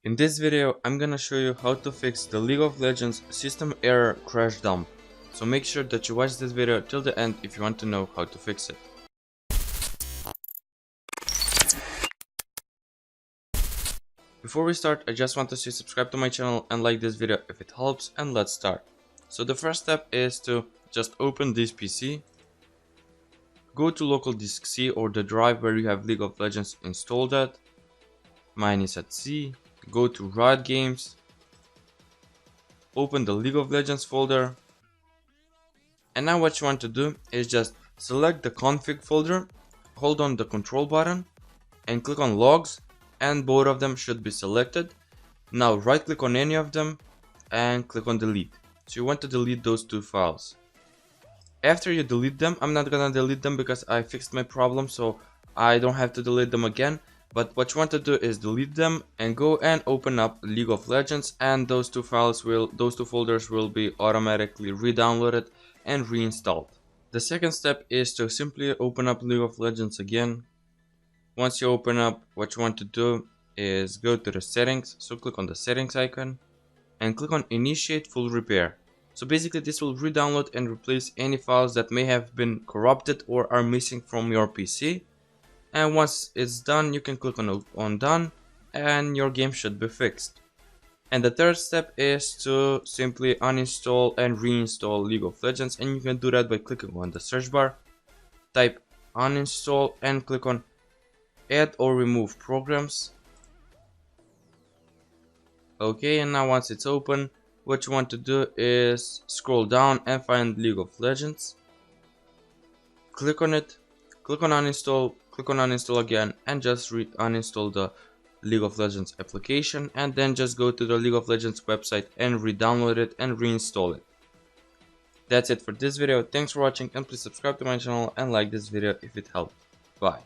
In this video, I'm gonna show you how to fix the League of Legends system error crash dump. So make sure that you watch this video till the end if you want to know how to fix it. Before we start, I just want to say subscribe to my channel and like this video if it helps, and let's start. So the first step is to just open this PC, go to local disk C or the drive where you have League of Legends installed at. Mine is at C. Go to Riot Games, open the League of Legends folder, and now what you want to do is just select the config folder, hold on the control button and click on logs, and both of them should be selected. Now right click on any of them and click on delete. So you want to delete those two files. After you delete them, I'm not gonna delete them because I fixed my problem, so I don't have to delete them again. But what you want to do is delete them and go and open up League of Legends, and those two folders will be automatically re-downloaded and reinstalled. The second step is to simply open up League of Legends again. Once you open up, what you want to do is go to the settings, so click on the settings icon and click on initiate full repair. So basically this will re-download and replace any files that may have been corrupted or are missing from your PC. And once it's done, you can click on done and your game should be fixed. And the third step is to simply uninstall and reinstall League of Legends, and you can do that by clicking on the search bar, type uninstall and click on add or remove programs. Okay, and now once it's open, what you want to do is scroll down and find League of Legends, click on it, click on uninstall, click on uninstall again, and just uninstall the League of Legends application, and then just go to the League of Legends website and re-download it and reinstall it. That's it for this video. Thanks for watching, and please subscribe to my channel and like this video if it helped. Bye.